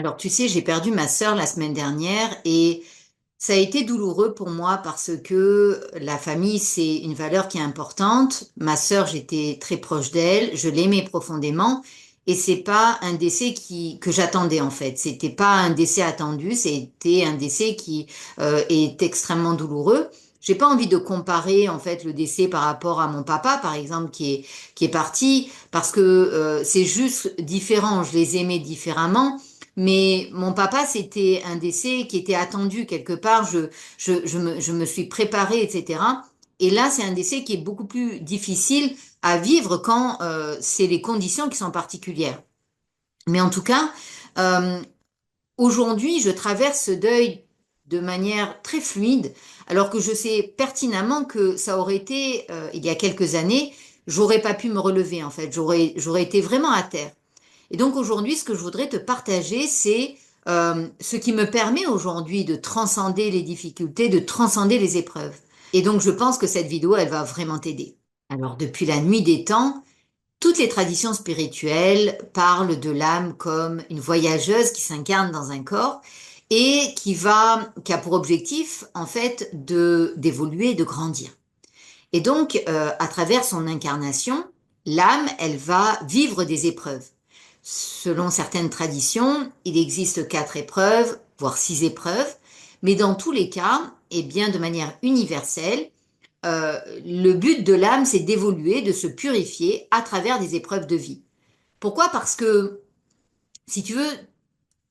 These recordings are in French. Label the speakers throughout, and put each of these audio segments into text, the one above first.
Speaker 1: Alors, tu sais, j'ai perdu ma sœur la semaine dernière et ça a été douloureux pour moi parce que la famille, c'est une valeur qui est importante. Ma sœur, j'étais très proche d'elle, je l'aimais profondément et c'est pas un décès que j'attendais en fait. C'était pas un décès attendu, c'était un décès qui est extrêmement douloureux. J'ai pas envie de comparer en fait le décès par rapport à mon papa, par exemple, qui est parti parce que c'est juste différent. Je les aimais différemment. Mais mon papa, c'était un décès qui était attendu quelque part. Je me suis préparée, etc. Et là, c'est un décès qui est beaucoup plus difficile à vivre quand c'est les conditions qui sont particulières. Mais en tout cas, euh, aujourd'hui, je traverse ce deuil de manière très fluide, alors que je sais pertinemment que ça aurait été, il y a quelques années, j'aurais pas pu me relever en fait. J'aurais été vraiment à terre. Et donc aujourd'hui, ce que je voudrais te partager, c'est ce qui me permet aujourd'hui de transcender les difficultés, de transcender les épreuves. Et donc je pense que cette vidéo, elle va vraiment t'aider. Alors depuis la nuit des temps, toutes les traditions spirituelles parlent de l'âme comme une voyageuse qui s'incarne dans un corps et qui a pour objectif en fait d'évoluer, de grandir. Et donc à travers son incarnation, l'âme, elle va vivre des épreuves. Selon certaines traditions, il existe 4 épreuves, voire 6 épreuves, mais dans tous les cas, et bien de manière universelle, le but de l'âme, c'est d'évoluer, de se purifier à travers des épreuves de vie. Pourquoi? Parce que, si tu veux,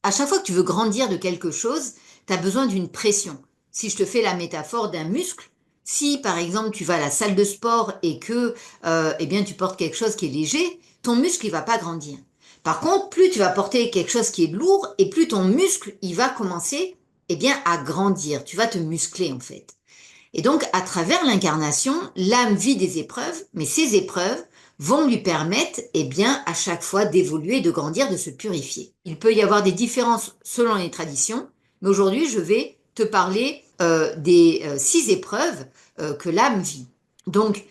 Speaker 1: à chaque fois que tu veux grandir de quelque chose, tu as besoin d'une pression. Si je te fais la métaphore d'un muscle, si par exemple tu vas à la salle de sport et que eh bien tu portes quelque chose qui est léger, ton muscle il va pas grandir. Par contre, plus tu vas porter quelque chose qui est lourd et plus ton muscle il va commencer eh bien à grandir. Tu vas te muscler en fait. Et donc, à travers l'incarnation, l'âme vit des épreuves, mais ces épreuves vont lui permettre, eh bien, à chaque fois d'évoluer, de grandir, de se purifier. Il peut y avoir des différences selon les traditions, mais aujourd'hui, je vais te parler des 6 épreuves que l'âme vit. Donc,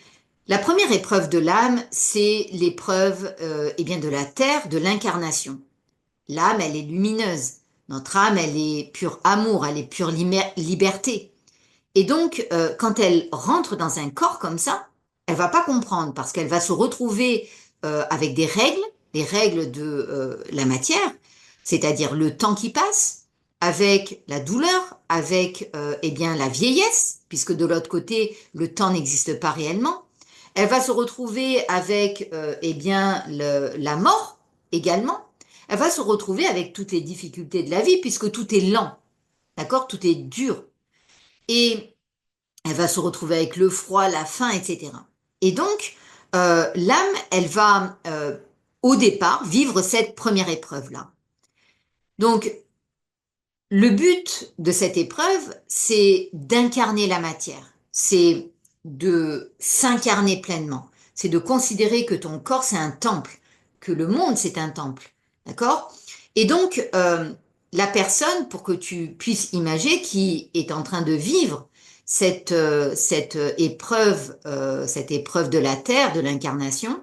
Speaker 1: la première épreuve de l'âme, c'est l'épreuve eh bien, de la terre, de l'incarnation. L'âme, elle est lumineuse. Notre âme, elle est pur amour, elle est pure liberté. Et donc, quand elle rentre dans un corps comme ça, elle va pas comprendre parce qu'elle va se retrouver avec des règles, les règles de la matière, c'est-à-dire le temps qui passe, avec la douleur, avec eh bien la vieillesse, puisque de l'autre côté le temps n'existe pas réellement. Elle va se retrouver avec eh bien la mort également. Elle va se retrouver avec toutes les difficultés de la vie, puisque tout est lent, d'accord, tout est dur. Et elle va se retrouver avec le froid, la faim, etc. Et donc, l'âme, elle va au départ vivre cette première épreuve-là. Donc, le but de cette épreuve, c'est d'incarner la matière, c'est de s'incarner pleinement, c'est de considérer que ton corps, c'est un temple, que le monde, c'est un temple. D'accord? Et donc, la personne, pour que tu puisses imaginer, qui est en train de vivre cette épreuve de la terre, de l'incarnation,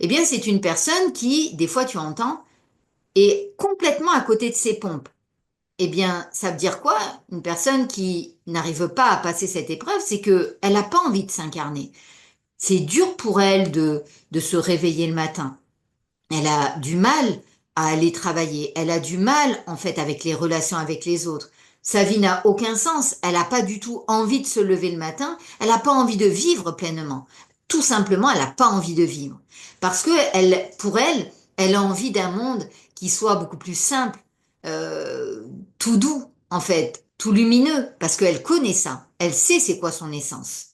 Speaker 1: eh bien, c'est une personne qui, des fois, tu entends, est complètement à côté de ses pompes. Eh bien, ça veut dire quoi? Une personne qui n'arrive pas à passer cette épreuve, c'est que elle n'a pas envie de s'incarner. C'est dur pour elle de se réveiller le matin. Elle a du mal à aller travailler. Elle a du mal, en fait, avec les relations avec les autres. Sa vie n'a aucun sens. Elle n'a pas du tout envie de se lever le matin. Elle n'a pas envie de vivre pleinement. Tout simplement, elle n'a pas envie de vivre. Parce que pour elle, elle a envie d'un monde qui soit beaucoup plus simple, euh, tout doux, en fait, tout lumineux, parce qu'elle connaît ça. Elle sait c'est quoi son essence.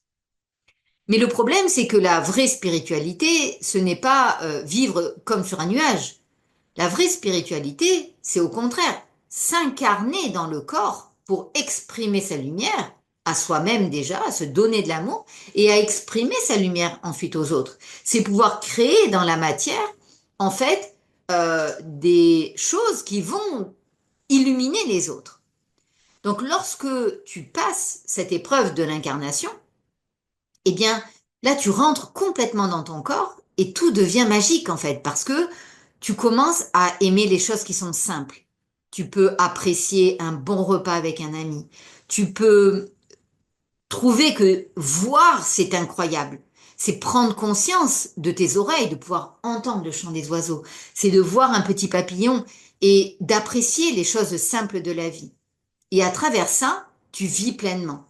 Speaker 1: Mais le problème, c'est que la vraie spiritualité, ce n'est pas vivre comme sur un nuage. La vraie spiritualité, c'est au contraire s'incarner dans le corps pour exprimer sa lumière à soi-même déjà, à se donner de l'amour et à exprimer sa lumière ensuite aux autres. C'est pouvoir créer dans la matière, en fait, des choses qui vont illuminer les autres. Donc lorsque tu passes cette épreuve de l'incarnation, eh bien là tu rentres complètement dans ton corps et tout devient magique en fait parce que tu commences à aimer les choses qui sont simples. tu peux apprécier un bon repas avec un ami, tu peux trouver que voir, c'est incroyable. C'est prendre conscience de tes oreilles, de pouvoir entendre le chant des oiseaux. C'est de voir un petit papillon et d'apprécier les choses simples de la vie. Et à travers ça, tu vis pleinement.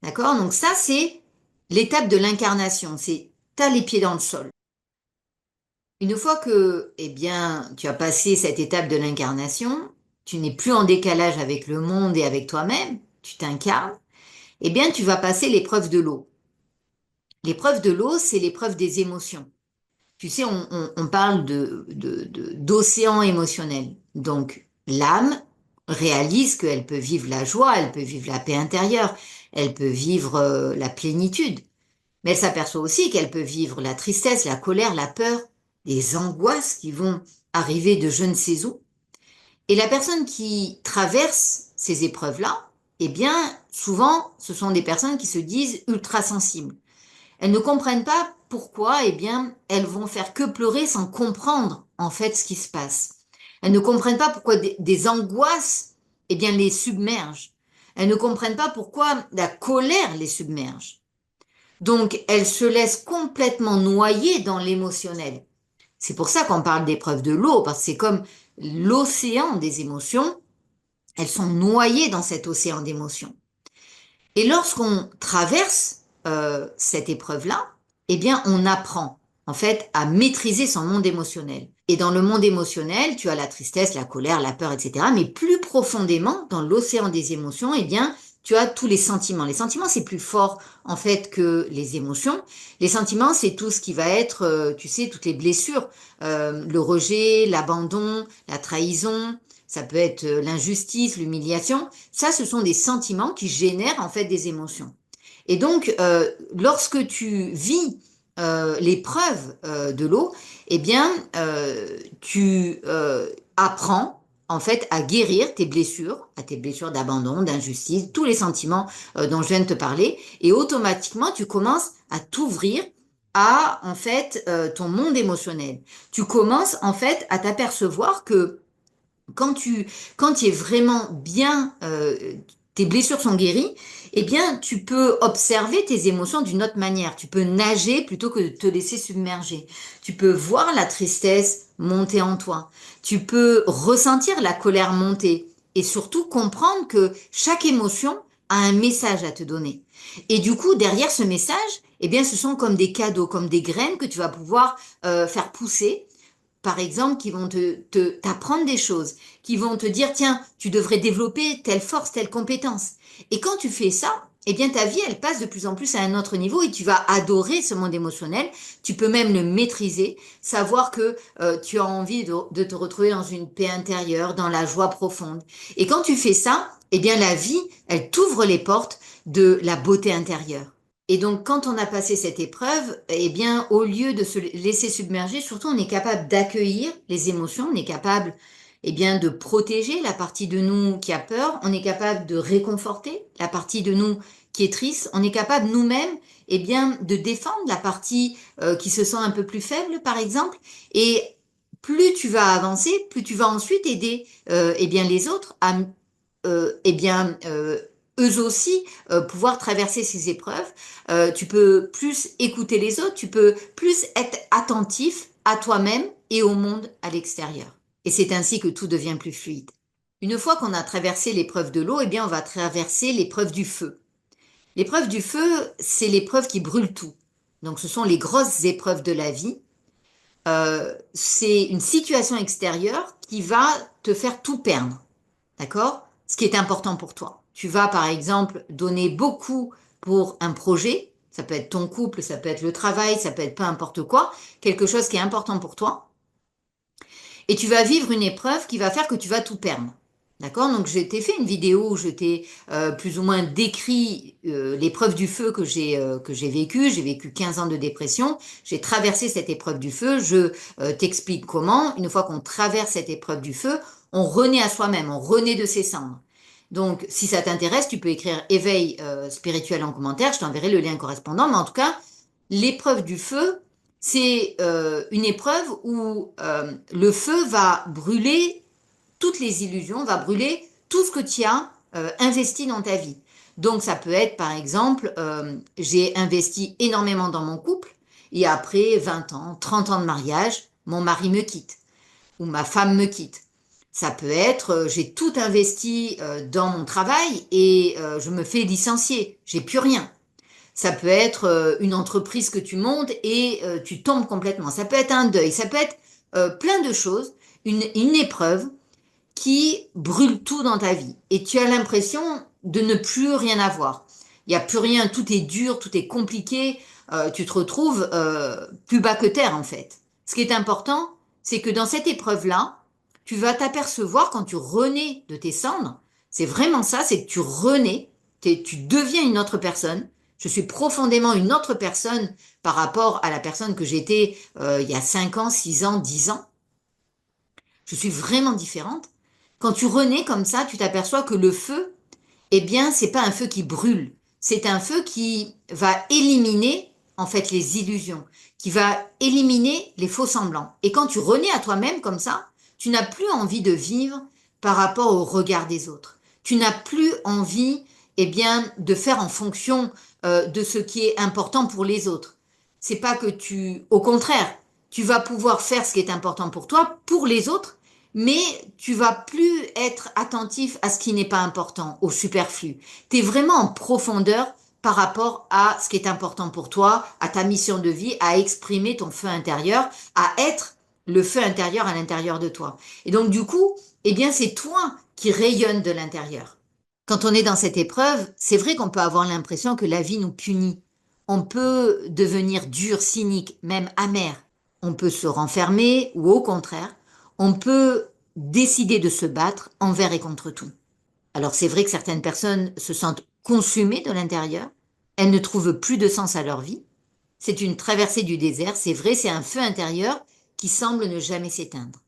Speaker 1: D'accord? Donc ça, c'est l'étape de l'incarnation. C'est t'as les pieds dans le sol. Une fois que, eh bien, tu as passé cette étape de l'incarnation, tu n'es plus en décalage avec le monde et avec toi-même, tu t'incarnes, eh bien, tu vas passer l'épreuve de l'eau. L'épreuve de l'eau, c'est l'épreuve des émotions. Tu sais, on parle d'océan émotionnel. Donc, l'âme réalise qu'elle peut vivre la joie, elle peut vivre la paix intérieure, elle peut vivre la plénitude. Mais elle s'aperçoit aussi qu'elle peut vivre la tristesse, la colère, la peur, les angoisses qui vont arriver de je ne sais où. Et la personne qui traverse ces épreuves-là, eh bien, souvent, ce sont des personnes qui se disent ultra sensibles. Elles ne comprennent pas pourquoi, eh bien, elles vont faire que pleurer sans comprendre, en fait, ce qui se passe. Elles ne comprennent pas pourquoi des angoisses, eh bien, les submergent. Elles ne comprennent pas pourquoi la colère les submerge. Donc, elles se laissent complètement noyer dans l'émotionnel. C'est pour ça qu'on parle d'épreuve de l'eau, parce que c'est comme l'océan des émotions. Elles sont noyées dans cet océan d'émotions. Et lorsqu'on traverse cette épreuve-là, eh bien, on apprend en fait à maîtriser son monde émotionnel. Et dans le monde émotionnel, tu as la tristesse, la colère, la peur, etc. Mais plus profondément, dans l'océan des émotions, eh bien, tu as tous les sentiments. Les sentiments, c'est plus fort en fait que les émotions. Les sentiments, c'est tout ce qui va être, tu sais, toutes les blessures, le rejet, l'abandon, la trahison. Ça peut être l'injustice, l'humiliation. Ça, ce sont des sentiments qui génèrent en fait des émotions. Et donc, lorsque tu vis l'épreuve de l'eau, eh bien, tu apprends en fait à guérir tes blessures, à tes blessures d'abandon, d'injustice, tous les sentiments dont je viens de te parler, et automatiquement, tu commences à t'ouvrir à en fait ton monde émotionnel. Tu commences en fait à t'apercevoir que quand tu es vraiment bien, tes blessures sont guéries, eh bien, tu peux observer tes émotions d'une autre manière. Tu peux nager plutôt que de te laisser submerger. Tu peux voir la tristesse monter en toi. Tu peux ressentir la colère monter et surtout comprendre que chaque émotion a un message à te donner. Et du coup, derrière ce message, eh bien, ce sont comme des cadeaux, comme des graines que tu vas pouvoir faire pousser par exemple, qui vont t'apprendre des choses, qui vont te dire, tiens, tu devrais développer telle force, telle compétence. Et quand tu fais ça, eh bien, ta vie, elle passe de plus en plus à un autre niveau et tu vas adorer ce monde émotionnel. Tu peux même le maîtriser, savoir que tu as envie de te retrouver dans une paix intérieure, dans la joie profonde. Et quand tu fais ça, eh bien, la vie, elle t'ouvre les portes de la beauté intérieure. Et donc, quand on a passé cette épreuve, eh bien, au lieu de se laisser submerger, surtout, on est capable d'accueillir les émotions, on est capable, eh bien, de protéger la partie de nous qui a peur, on est capable de réconforter la partie de nous qui est triste, on est capable nous-mêmes, eh bien, de défendre la partie qui se sent un peu plus faible, par exemple. Et plus tu vas avancer, plus tu vas ensuite aider, eh bien, les autres à, eh bien, eux aussi pouvoir traverser ces épreuves. Tu peux plus écouter les autres, tu peux plus être attentif à toi-même et au monde à l'extérieur. Et c'est ainsi que tout devient plus fluide. Une fois qu'on a traversé l'épreuve de l'eau, eh bien, on va traverser l'épreuve du feu. L'épreuve du feu, c'est l'épreuve qui brûle tout. Donc, ce sont les grosses épreuves de la vie. C'est une situation extérieure qui va te faire tout perdre. D'accord? Ce qui est important pour toi. Tu vas, par exemple, donner beaucoup pour un projet. Ça peut être ton couple, ça peut être le travail, ça peut être peu importe quoi. Quelque chose qui est important pour toi. Et tu vas vivre une épreuve qui va faire que tu vas tout perdre. D'accord? Donc, je t'ai fait une vidéo où je t'ai plus ou moins décrit l'épreuve du feu que j'ai vécue. J'ai vécu 15 ans de dépression. J'ai traversé cette épreuve du feu. Je t'explique comment. Une fois qu'on traverse cette épreuve du feu, on renaît à soi-même, on renaît de ses cendres. Donc, si ça t'intéresse, tu peux écrire éveil spirituel en commentaire. Je t'enverrai le lien correspondant. Mais en tout cas, l'épreuve du feu, c'est une épreuve où le feu va brûler toutes les illusions, va brûler tout ce que tu as investi dans ta vie. Donc ça peut être par exemple, j'ai investi énormément dans mon couple et après 20 ans, 30 ans de mariage, mon mari me quitte ou ma femme me quitte. Ça peut être, j'ai tout investi dans mon travail et je me fais licencier, j'ai plus rien. Ça peut être une entreprise que tu montes et tu tombes complètement. Ça peut être un deuil, ça peut être plein de choses, une épreuve qui brûle tout dans ta vie. Et tu as l'impression de ne plus rien avoir. Il n'y a plus rien, tout est dur, tout est compliqué, tu te retrouves plus bas que terre en fait. Ce qui est important, c'est que dans cette épreuve-là, tu vas t'apercevoir quand tu renais de tes cendres, c'est vraiment ça, c'est que tu renais, tu deviens une autre personne. Je suis profondément une autre personne par rapport à la personne que j'étais il y a 5 ans, 6 ans, 10 ans. Je suis vraiment différente. Quand tu renais comme ça, tu t'aperçois que le feu, eh bien, c'est pas un feu qui brûle. C'est un feu qui va éliminer, en fait, les illusions, qui va éliminer les faux semblants. Et quand tu renais à toi-même comme ça, tu n'as plus envie de vivre par rapport au regard des autres. Tu n'as plus envie, eh bien, de faire en fonction de ce qui est important pour les autres. C'est pas que au contraire, tu vas pouvoir faire ce qui est important pour toi, pour les autres, mais tu vas plus être attentif à ce qui n'est pas important, au superflu. Tu es vraiment en profondeur par rapport à ce qui est important pour toi, à ta mission de vie, à exprimer ton feu intérieur, à être le feu intérieur à l'intérieur de toi. Et donc du coup, eh bien c'est toi qui rayonne de l'intérieur. Quand on est dans cette épreuve, c'est vrai qu'on peut avoir l'impression que la vie nous punit. On peut devenir dur, cynique, même amer. On peut se renfermer ou au contraire, on peut décider de se battre envers et contre tout. Alors c'est vrai que certaines personnes se sentent consumées de l'intérieur, elles ne trouvent plus de sens à leur vie. C'est une traversée du désert, c'est vrai, c'est un feu intérieur qui semble ne jamais s'éteindre.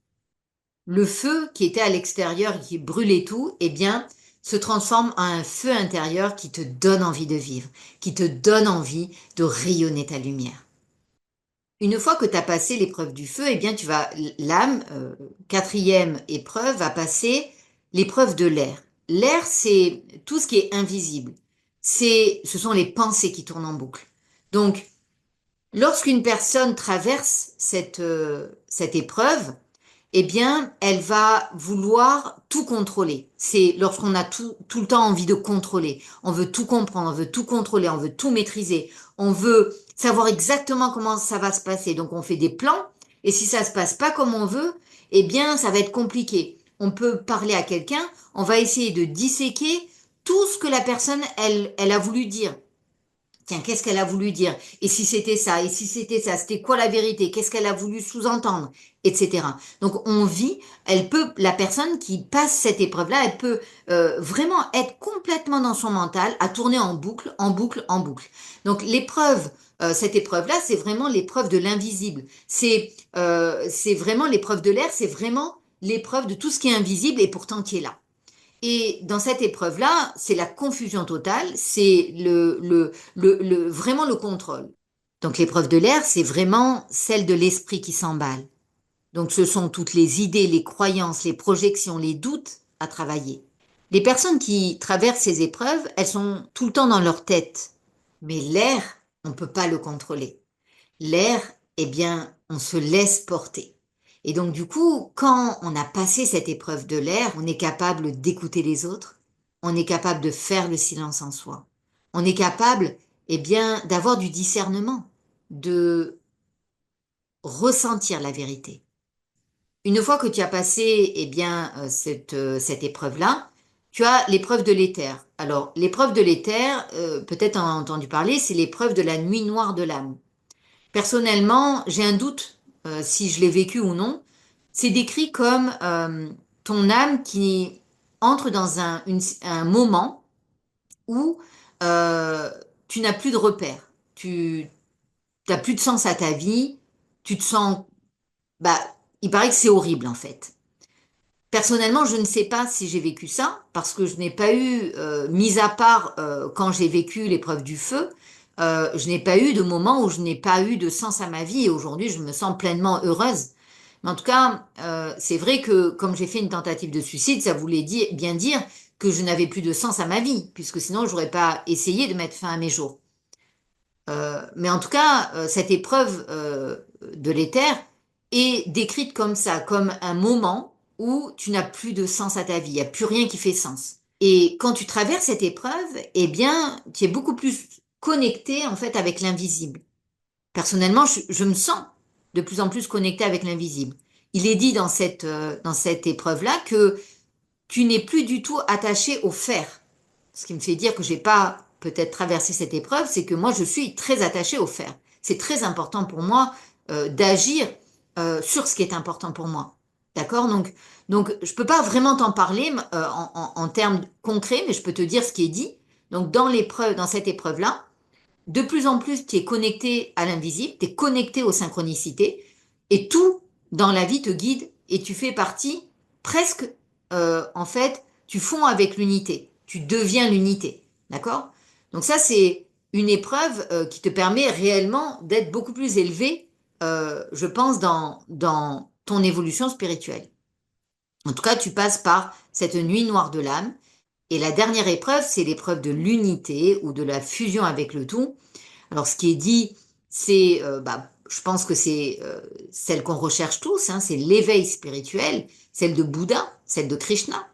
Speaker 1: Le feu qui était à l'extérieur et qui brûlait tout, eh bien, se transforme en un feu intérieur qui te donne envie de vivre, qui te donne envie de rayonner ta lumière. Une fois que tu as passé l'épreuve du feu, eh bien, l'âme, quatrième épreuve, va passer l'épreuve de l'air. L'air, c'est tout ce qui est invisible. Ce sont les pensées qui tournent en boucle. Donc, lorsqu'une personne traverse cette épreuve, eh bien, elle va vouloir tout contrôler. C'est lorsqu'on a tout le temps envie de contrôler. On veut tout comprendre, on veut tout contrôler, on veut tout maîtriser. On veut savoir exactement comment ça va se passer. Donc, on fait des plans. Et si ça se passe pas comme on veut, eh bien, ça va être compliqué. On peut parler à quelqu'un, on va essayer de disséquer tout ce que la personne, elle a voulu dire. Tiens, qu'est-ce qu'elle a voulu dire? Et si c'était ça? Et si c'était ça? C'était quoi la vérité? Qu'est-ce qu'elle a voulu sous-entendre? Etc. Donc on vit, la personne qui passe cette épreuve-là, elle peut vraiment être complètement dans son mental, à tourner en boucle, en boucle, en boucle. Donc l'épreuve, cette épreuve-là, c'est vraiment l'épreuve de l'invisible. C'est vraiment l'épreuve de l'air, c'est vraiment l'épreuve de tout ce qui est invisible et pourtant qui est là. Et dans cette épreuve-là, c'est la confusion totale, c'est vraiment le contrôle. Donc l'épreuve de l'air, c'est vraiment celle de l'esprit qui s'emballe. Donc ce sont toutes les idées, les croyances, les projections, les doutes à travailler. Les personnes qui traversent ces épreuves, elles sont tout le temps dans leur tête. Mais l'air, on ne peut pas le contrôler. L'air, eh bien, on se laisse porter. Et donc, du coup, quand on a passé cette épreuve de l'air, on est capable d'écouter les autres, on est capable de faire le silence en soi, on est capable, eh bien, d'avoir du discernement, de ressentir la vérité. Une fois que tu as passé, eh bien, cette épreuve-là, tu as l'épreuve de l'éther. Alors, l'épreuve de l'éther, peut-être en as entendu parler, c'est l'épreuve de la nuit noire de l'âme. Personnellement, j'ai un doute si je l'ai vécu ou non. C'est décrit comme ton âme qui entre dans un moment où euh, tu n'as plus de repères, tu n'as plus de sens à ta vie, tu te sens... Bah, il paraît que c'est horrible en fait. Personnellement, je ne sais pas si j'ai vécu ça, parce que je n'ai pas eu, mis à part quand j'ai vécu l'épreuve du feu, je n'ai pas eu de moment où je n'ai pas eu de sens à ma vie et aujourd'hui je me sens pleinement heureuse. Mais en tout cas, c'est vrai que comme j'ai fait une tentative de suicide, ça voulait bien dire que je n'avais plus de sens à ma vie, puisque sinon je n'aurais pas essayé de mettre fin à mes jours. Mais en tout cas, cette épreuve de l'éther est décrite comme ça, comme un moment où tu n'as plus de sens à ta vie, il n'y a plus rien qui fait sens. Et quand tu traverses cette épreuve, eh bien, tu es beaucoup plus connecté en fait avec l'invisible. Personnellement, je me sens de plus en plus connecté avec l'invisible. Il est dit dans cette épreuve-là que tu n'es plus du tout attaché au faire. Ce qui me fait dire que j'ai pas peut-être traversé cette épreuve, c'est que moi je suis très attachée au faire. C'est très important pour moi d'agir sur ce qui est important pour moi. D'accord? Donc je peux pas vraiment t'en parler en termes concrets, mais je peux te dire ce qui est dit. Donc dans l'épreuve, dans cette épreuve-là, de plus en plus tu es connecté à l'invisible, tu es connecté aux synchronicités, et tout dans la vie te guide et tu fais partie presque, en fait, tu fonds avec l'unité, tu deviens l'unité, d'accord? Donc ça, c'est une épreuve qui te permet réellement d'être beaucoup plus élevé, je pense, dans ton évolution spirituelle. En tout cas, tu passes par cette nuit noire de l'âme. Et la dernière épreuve, c'est l'épreuve de l'unité ou de la fusion avec le tout. Alors, ce qui est dit, c'est, je pense que c'est celle qu'on recherche tous, hein, c'est l'éveil spirituel, celle de Bouddha, celle de Krishna.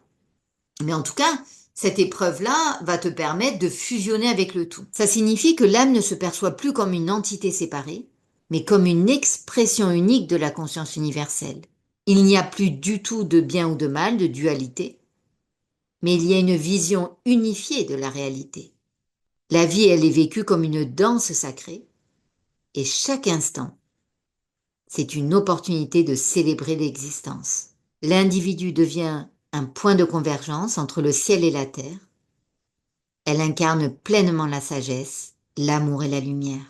Speaker 1: Mais en tout cas, cette épreuve-là va te permettre de fusionner avec le tout. Ça signifie que l'âme ne se perçoit plus comme une entité séparée, mais comme une expression unique de la conscience universelle. Il n'y a plus du tout de bien ou de mal, de dualité, mais il y a une vision unifiée de la réalité. La vie, elle est vécue comme une danse sacrée, et chaque instant, c'est une opportunité de célébrer l'existence. L'individu devient un point de convergence entre le ciel et la terre. Elle incarne pleinement la sagesse, l'amour et la lumière.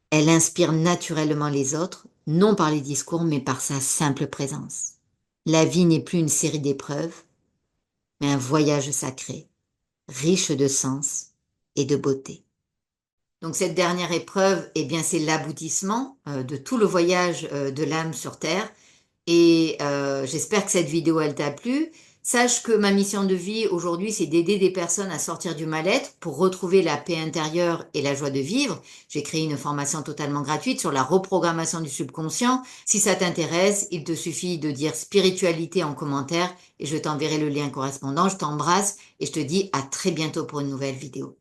Speaker 1: Elle inspire naturellement les autres, non par les discours, mais par sa simple présence. La vie n'est plus une série d'épreuves, mais un voyage sacré, riche de sens et de beauté. Donc cette dernière épreuve, eh bien, c'est l'aboutissement de tout le voyage de l'âme sur Terre. Et j'espère que cette vidéo, elle t'a plu. Sache que ma mission de vie aujourd'hui, c'est d'aider des personnes à sortir du mal-être pour retrouver la paix intérieure et la joie de vivre. J'ai créé une formation totalement gratuite sur la reprogrammation du subconscient. Si ça t'intéresse, il te suffit de dire spiritualité en commentaire et je t'enverrai le lien correspondant. Je t'embrasse et je te dis à très bientôt pour une nouvelle vidéo.